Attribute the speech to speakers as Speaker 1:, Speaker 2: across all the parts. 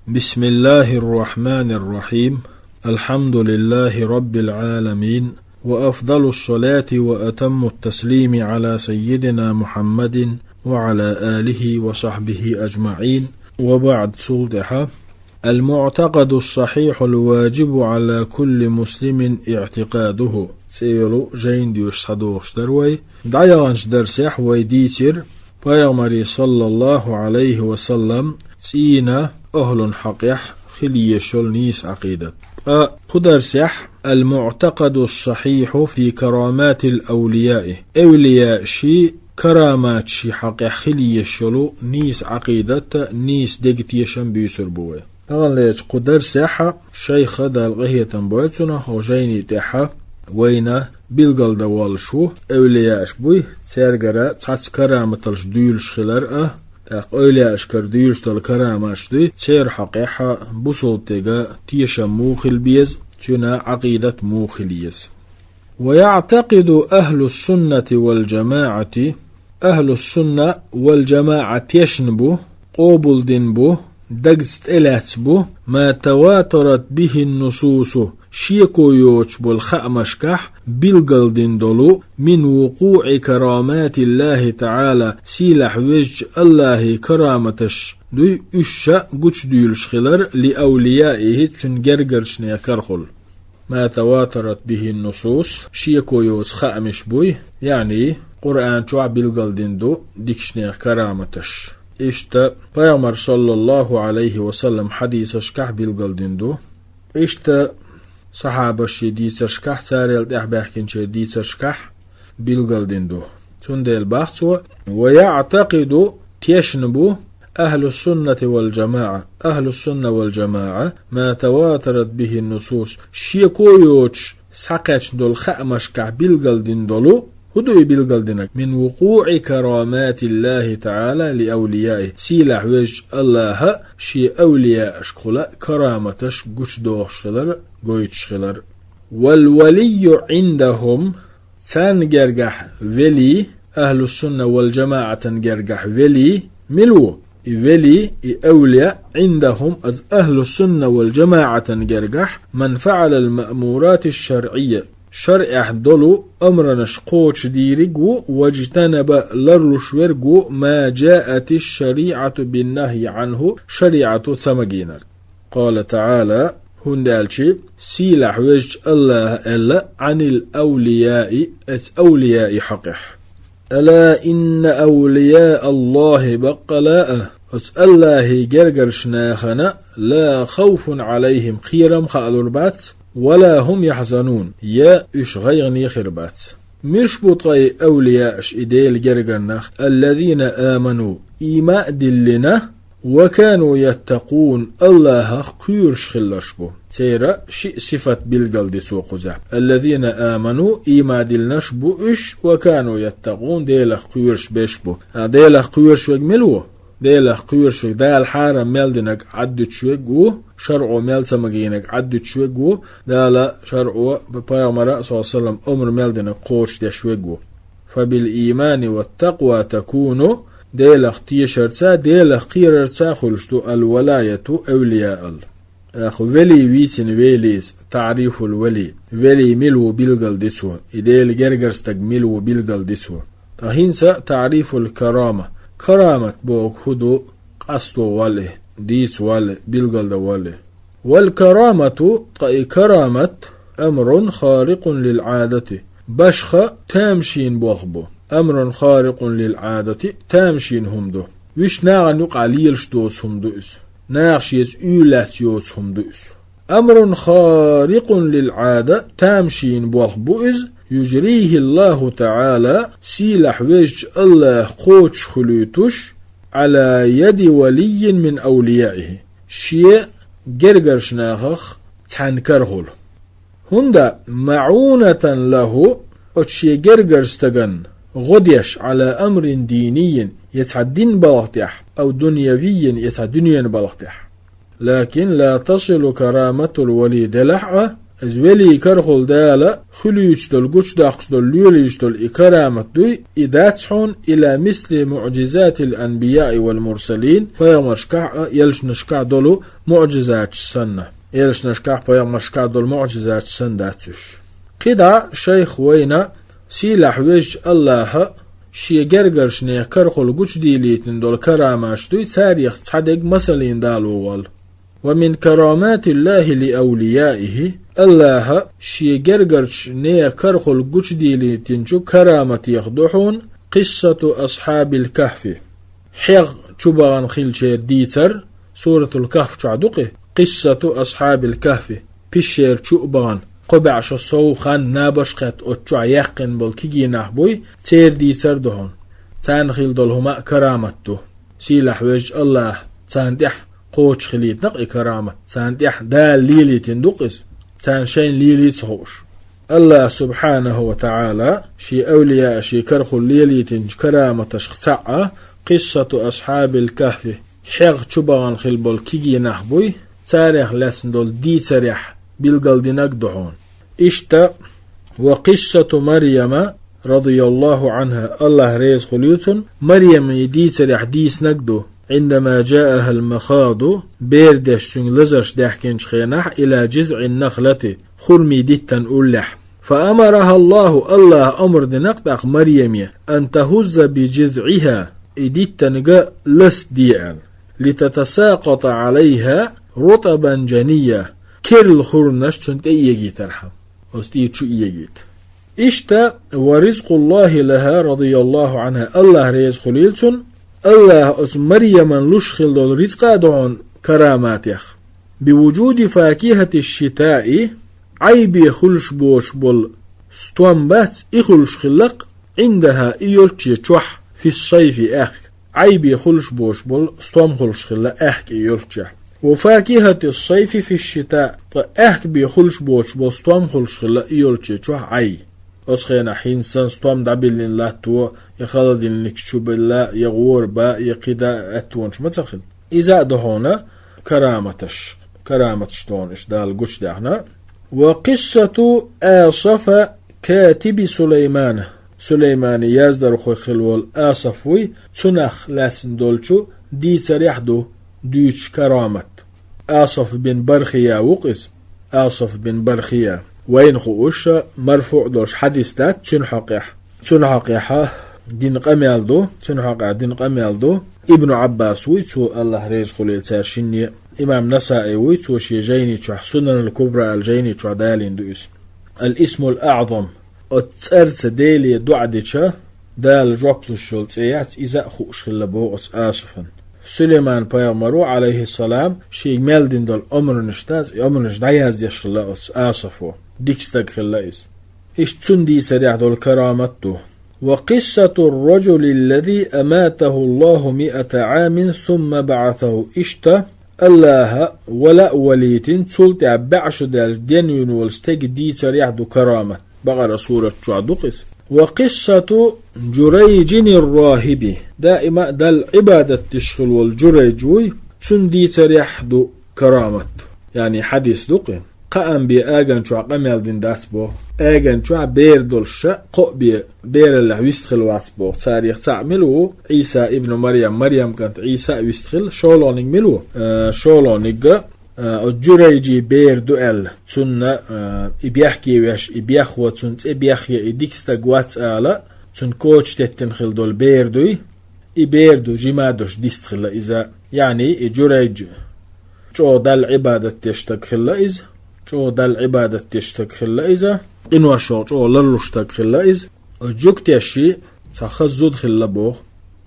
Speaker 1: بسم الله الرحمن الرحيم. الحمد لله رب العالمين، وأفضل الصلاة وأتم التسليم على سيدنا محمد وعلى آله وصحبه أجمعين، وبعد صلتها. المعتقد الصحيح الواجب على كل مسلم اعتقاده. سيلو جين ديوش صدوش دروي دعيانش درسح ويديسر بيغمري صلى الله عليه وسلم سينا أهل حقيح خلي شلنيس عقيدة قدرسح. المعتقد الصحيح في كرامات الأولياء. أولياء شي كرامات شي حقيح خلي شلو نيس عقيدة نيس دقتيشن بيسر بوي تغليج قدرسح شيخ دالغهية تنبويتنا هوجيني تحا وينا بيلغل دوال شو أولياء بوي سيرغرا تحس كرامة ديولش خلر أولياء أشكر ديولش تل كراماش دي سير حقيحة بصوتيغا تيشا موخل بيز تنا عقيدة موخليز. ويعتقد أهل السنة والجماعة. أهل السنة والجماعة يشنبو قوبل دنبو دقست إلاتبو ما تواترت به النصوص شيكو يوچبو الخأمشكح بالقلدين دولو من وقوع كرامات الله تعالى سيلح وجه الله كرامتش دوي اشا قوش ديولش خلر لأوليائه تنجرقرش نيكرخل. ما تواترت به النصوص شيكو يوچ خأمش بوي يعني قرآن شوع بالقلدين دو ديكشنيا كرامتش اشتا پیغمبر صلى الله عليه وسلم حديثش كح بالقلدين دو اشتا صحابة شدي تشكح ساريل تحبحكين شدي تشكح بالقلدين دو تندل بحثو. ويعتقد تيشنبو أهل السنة والجماعة. أهل السنة والجماعة ما تواترت به النصوص شيكو يوش ساقش دول خأمشكح بالقلدين دولو هدوي بالقلدنك من وقوع كرامات الله تعالى لأوليائه سيلح وجه الله شي أولياء أشخلا كرامتش قش دوشخلر قويتشخلر. والولي عندهم تنجرجح ولي. أهل السنة والجماعة تنجرجح ولي ملو ولي أولياء عندهم أهل السنة والجماعة تنجرجح من فعل المأمورات الشرعية شرع دولو أمرنا شقوش ديرقو واجتنب لرلشورقو ما جاءت الشريعة بالنهي عنه شريعة سمجينر. قال تعالى هندالشي سيلح وجه الله ألا عن الأولياء أولياء حقح. ألا إن أولياء الله بقلاء الله جرجرشناخنا لا خوف عليهم خيرم خالربات ولا هم يحزنون يا إش غيغني خربات. مش بطي أولياء إديل جرجرنخ الذين آمنوا إيماء دلنا وكانوا يتقون الله قيرش خلشبو تيرا شيء صفة بالقلد سوق زعب الذين آمنوا إيماء دلنشبو إش وكانوا يتقون ديلا قيرش بيشبو ديلا قيرش وجملوه ديلا قيرش دال حارم ميلدنك عدد شويقو شرعو ميل سمجينك عدد شويقو دالا شرعو ببايغمرا صلى الله عليه وسلم أمر ميلدنك قوش دي شويقو. فبالإيمان والتقوى تكون ديلا اختيشرتا ديلا قيررتا خلشتو الولاية أولياء أخو ولي ويتن ويليس تعريف الولي ولي ملو بلغل ديسو إديل جرجرستك ملو بلغل ديسو. تهينسا تعريف الكرامة كرامة بوك هدو قصدو واله ديس واله بلغل واله. والكرامة كرامة أمر خارق للعادة بشخ تامشين بوخبو أمر خارق للعادة تامشين همدو ويش ناغن يقع ليلش دوس همدو إس ناغشيز أولات يوس همدو إس. أمر خارق للعادة تامشين بوخبو إس يجريه الله تعالى سيلح وجه الله قوش خلوتش على يد ولي من أوليائه شيء جرجرش ناخخ تنكرهل هندا معونة له أتشي جرجرستغن غديش على أمر ديني يتعدين بلغتح أو دنيوي يتعدنيا بلغتح. لكن لا تصل كرامة الولي دلحة ولي كرخل دالا خليجتل قشداقشتل ليوليجتل إكرامت دوي إداتحون إلى مثل معجزات الأنبياء والمرسلين فيمرشكع يلشنشكع دولو معجزات السنة يلشنشكع فيمرشكع دول معجزات السنة داتش قدا شيخ وينا سيلح وجه الله شي جرجرشني كرخل قش ديليتن دول كراماش دوي تاريخ تصدق مثلين دالوال ومن كرامات الله لأوليائه الله شي جرجرشني كرخل قش ديليتن شو كرامة يخدحون قصة أصحاب الكهف حيغ شبغان خيلشير ديتر سورة الكهف تعدقه قصة أصحاب الكهف بشير شبغان قبعش صوخان نابشقت أتشع يقن بالكيجي نحبوي تير دي تردهن تانخيل دولهما كرامته سيلح وجه الله تاندح قوش خليت نقي كرامة تاندح دال ليلي تندقس تانشين ليلي تخوش الله سبحانه وتعالى شي أولياء شي كرخو ليلي تنج كرامة شخصاء قصة أصحاب الكهف حيغ شبغان خيل بالكيجي نحبوي تاريخ لسن دول دي تاريخ بالقل دي نقدحون إشتا وقصة مريم رضي الله عنها الله ريز خليوتن مريم يدي سريح ديس نقدو عندما جاءها المخاض بيردش سن لزرش دحكنش خينح إلى جذع النخلة خرمي ديتا أولح فأمرها الله أمر دي نقدق مريم أن تهز بجذعها إديتا نقا لس ديئا لتتساقط عليها رطبا جنيا كيرل خورنش تنت إيجي ترحم أستيت شو إيجيت إشتا ورزق الله لها رضي الله عنها الله ريز خليلتن الله مريم لشخل دول رزقا دون كرامات يخ بوجود فاكهة الشتاء عيبي خلش بوش بول ستوانبات إخلش خلق عندها إيولتي تشوح في الصيف عيبي خلش بوش بول ستوان خلش خلق إيولتي وفاكهة الصيف في الشتاء بيخلش بوش بوستوام خلش خلا إيولتي تشوح عي أسخينا حين سن ستوام دابلين لا تو يخلدين لك شوب الله يغور با يقيدا أتونش ما تخل إذا دهونا كرامتش دونش دال قش دهنا وقصة آصف كاتب سليمان يازدر خوي خلول آصفوي تنخ لاسن دولشو دي تريحدو ديش كرامت آصف بن برخيا وقس آصف بن برخيا وين خوش مرفوع دوش حديث دات تنحقح دين قميالدو ابن عباس ويتو الله ريز خليل تارشيني إمام نسائي ويتو شيجيني تشح سنن الكبرى الجيني تشح دالين دوس الاسم الأعظم اتسرت ديلي دعدتش دال جوبل الشلطيات إذا خوش خلبوغس آصفا سليمان بيامرو عليه السلام شي مالدين دول أمرنش داياز ديش خلاص آصفو ديكستك خلاص إيش تندي سريع دول كرامته وقصة الرجل الذي أماته الله 100 عام ثم بعثه إشتا الله ولا وليتين تسلت بعش دال دينيون والستيك دي سريع دو كرامة بغر سورة شعدقس وقصة جريج الراهب دائما دل عبادة تشغل والجريجوي تندي سريح دو كرامة يعني حديث دقي قام بي آغان شو قميل دين داتبو آغان شو بير دولشا قو بي بير اللي ويستخل واتبو تاريخ تعملو عيسى ابن مريم كانت عيسى ويستخل شولونيك ملو شولونيك الجريجي بير دوال تن إبيحكي ويش إبيحوا تن إبيحيا إديكستا قوات آلا تن كوتش تتنخل دول بير دوي إبيردو جمادوش ديستخل إذا يعني جريج شو دال عبادة تشتغل إذا شو دال عبادة تشتغل إذا إنوا شو لرلوش تغل إذا الجوكتيشي تخزود خلا بوغ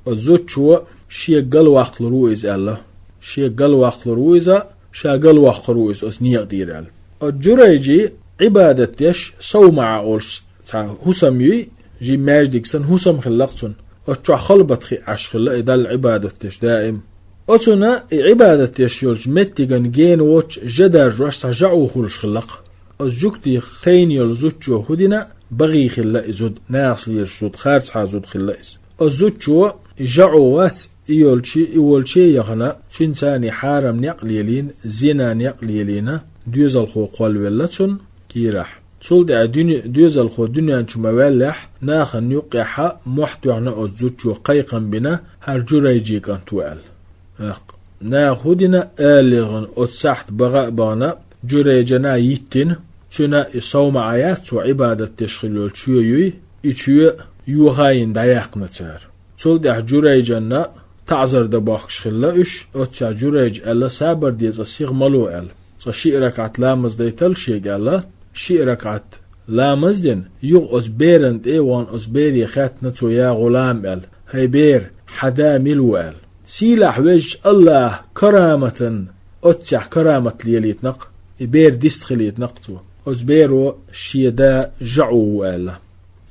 Speaker 1: الزود شو شي قل وقت لرويز الله شي قل وقت لرويزا شاقل وخرويس أسنيق ديرال الجريجي عبادة يش صومع أولش هسمي جي ماجدكسن هسم خلقتن أتشع خلبت خي عشخلا إدال عبادة يش دائم أتنا عبادة يش يولج متغن جين ووش جدار جواش تجعو خلش خلق الجوكتي خين يلزوتشو هدنا بغي خلا إزود ناس يرشود خارج حازود خلا إز الزوتشو جعوات إيولشي يغنى شنتاني حارم نقليلين زنا نقليلين ديوز الخوق والولتون كيرح صل دا دوزل خو دنيا شو مولح ناخن يقيحا محتوعنا أزوتشو قيقا بنا هر جريجي كان توال ناخدنا آلغن أتسحت بغاء بانا جريجنا يتن تنا إصوم عيات وعبادة تشغلول شويوي إيشيو يوغاين دايق نتار صل دا جريجنا تعذر دا باخش خلا إش أتسع جريج ألا سابر ديز أسيغ ملو أل صشي ركعت لامز ديتل شيء ألا شي ركعت لامز دين يغ أزبيرند إيوان أزبيري خاتنا تو يا غلام أل هاي بير حدا ملو أل سيلح وجه الله كرامة أتسع كرامة ليليت نق إبير ديستخليت نقتو أزبيرو شيدا جعو ألا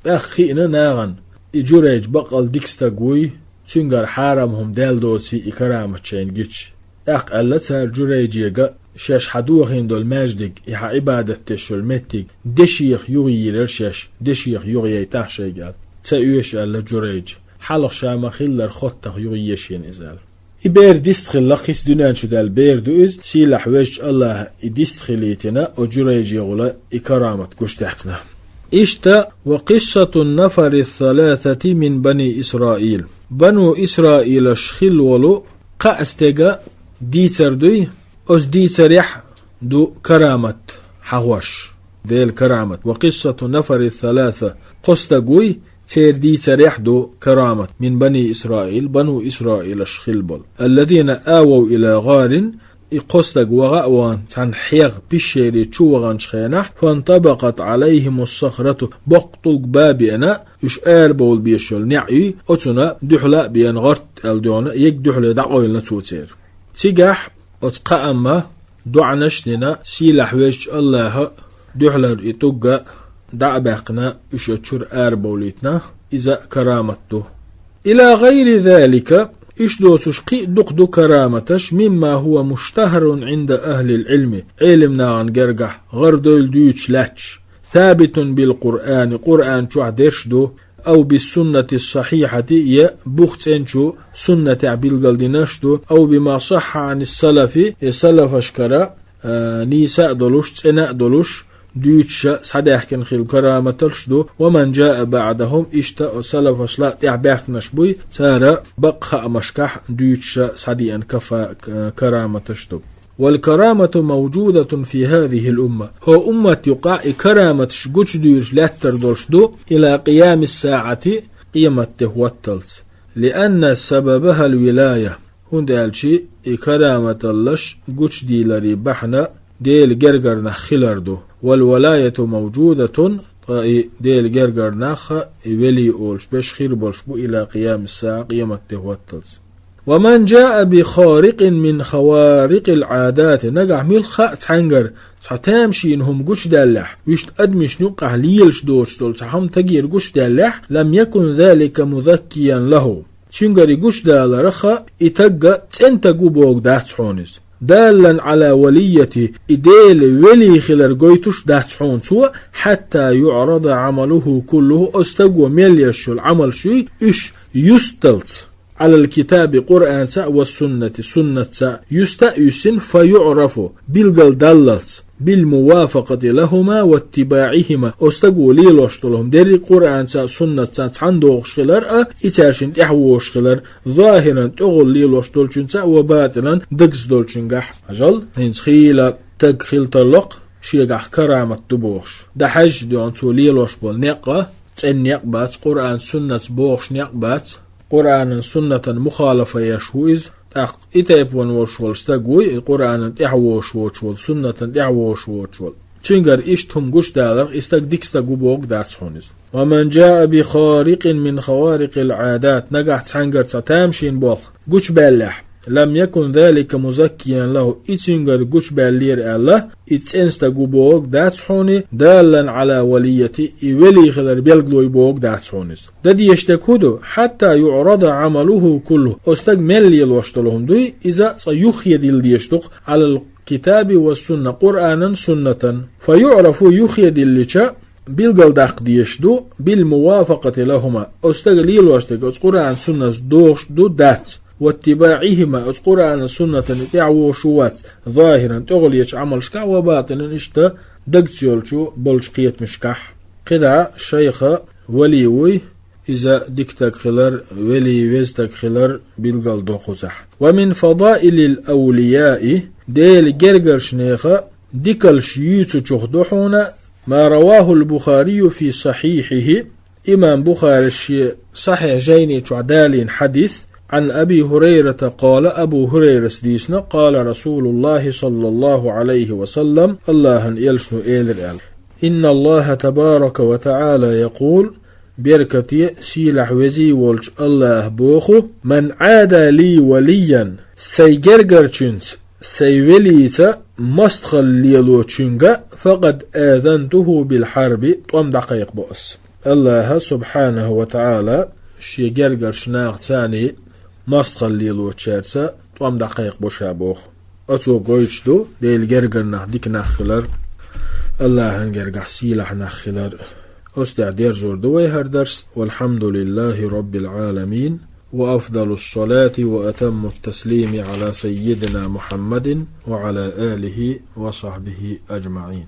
Speaker 1: أخينا ناغن إجوريج بقل ديكستا قوي تنقر حارمهم دال دوسي إكرامة شين جيتش ألا تار جوريجيغا شاش حدوخين دول ماجدك إحا عبادة تشول متك دشيخ يغيير شاش دشيخ يغيي تحشي قال تأيوش ألا جوريج حلق شاما خلر خطة يغييشين إزال إبير ديستخل لخيس دونان شدال بير دوز سيلح وجه الله ديستخليتنا وجوريج يغلا إكرامة كشتحقنا إشتا وقصة النفر الثلاثة من بني إسرائيل بنو إسرائيل شخل ولو قاستيغا ديتر دوي أز ديتر يح دو كرامة حغوش ديل كرامة وقصة نفر الثلاثة قستقوي تير ديتر يح دو كرامة من بني إسرائيل بنو إسرائيل شخلبل الذين آووا إلى غار قستق وغاوان تن حيغ بشيري تشوغان شخينح فانطبقت عليهم الصخرة بقطلق بابينا يش بول بيشل نعي أتنا دحلا بيان غرت الدونا يك دحلا دعوي لتوتير تيجح أتقأما دعنشتنا سيلح ويش الله دحلا يتوقع دعبقنا يش أتشر بوليتنا إذا كرامته إلى غير ذلك إشدوسش قي دقدو كرامتش مما هو مشتهر عند أهل العلم علمنا عن جرجح غردول ديوش لاتش ثابت بالقرآن قرآن شو عدرشدو أو بالسنة الصحيحة يا بوخت انشو سنة بالقلدناشدو أو بما صح عن السلف سلف اشكرا نيساء دولوش تسناء دولوش ديوتش صداحكن خيل كرامة تلشدو ومن جاء بعدهم اشتا سلف اشلا تعباك نشبوي تارا بقى مشكح ديوتش صديا كفا كرامة تشدو والكرامة موجودة في هذه الأمة هو أمة يقع كرامة شجوش ديوش لا تردوشدو إلى قيام الساعة قيمة تهوتلس لأن سببها الولاية هندال شي كرامة اللش جوش دي لري بحنا ديل جرجر نخيلردو والولاية موجودة ديل جرجر نخ ولي أولش بش خير بولشبو إلى قيام الساعة قيمة تهوتلس ومن جاء بخارق من خوارق العادات نجح ملخ تحنجر تامشي إنهم جوش دالح ويشت أدمش نقع ليلش دوش دول تحم تجير جوش دالح لم يكن ذلك مذكيا له تنجري جوش دال رخا إتجا تنتجو بوق داتحونز دالا على وليته إديل ولي خلر جويتوش داتحون سوا حتى يعرض عمله كله أستجو مليش العمل شيء إيش يستلت على الكتاب قرآن والسنة سنة يستأيسن فيعرف بالقل دلت بالموافقة لهما واتباعهما أستقو ليلوش لهم ديري قرآن سنة عندوغ شغلر إتاشن إحووش شغلر ظاهرا تغل ليلوش دولشن وباطلا دقس دولشن قح أجل نسخيلة تقخيل طلق شيقح كرامة دبوغش ده حج دون تو ليلوش بول نقا تن يقبات قرآن سنة بوغش نقبات قرآن سنة مخالفة يشويز إتابون وشول استقوي قرآن إحووش وشول سنة إحووش وشول تنجر إشتهم قش دالر استق ديكستقو بوغ داتسونيز ومن جاء بخارق من خوارق العادات نجح تنجر تامشين بوغ قش بالح لم يكن ذلك مزكيا له إتنجر قش باللير الله إتنستقو بوغ داتسوني دالا على وليتي إولي خلر بيلقلو بوغ داتسونيز دادي يشتكودو حتى يعرض عمله كله استقمل يلوشتلهم دوي إذا سيخيد الديشتق على الكتاب والسنة قرآنا سنة فيعرف يخيد الليشا بالقل داق ديشدو بالموافقة لهما استقل يلوشتق قرآن سنة دوغش دو دات واتباعهما القرآن السنة تعوو شوات ظاهرا تغليش عمل شكا وباطنا اشتا دقتيولشو بولشقيت مشكح قدع شيخ وليوي إذا دكتك خلر ولي وزتك خلر بالقل دوخزح. ومن فضائل الأولياء ديل جرجر شنيخة ديكل شيوتو تخدحونا ما رواه البخاري في صحيحه إمام بخاري صحيح جيني تعدال حديث عن أبي هريرة قال أبو هريرة سديسنا قال رسول الله صلى الله عليه وسلم الله يلشنو إيلر إن الله تبارك وتعالى يقول بركتي سيلح وزي والش الله بوخو من عادى لي وليا سيجرجر تشنس سيوليتا مستخل ليلو تشنغا فقد آذنته بالحرب طم دقيق بؤس الله سبحانه وتعالى شي جرجر شناغ تاني مستخل ليلو تشارسا طم دقيق بوشابوخ أتو قويتشدو ديل جرجر نهديك نخلر الله هنجرجع سيلح نخلر أستعدير زردوي هردرس والحمد لله رب العالمين وأفضل الصلاة وأتم التسليم على سيدنا محمد وعلى آله وصحبه أجمعين.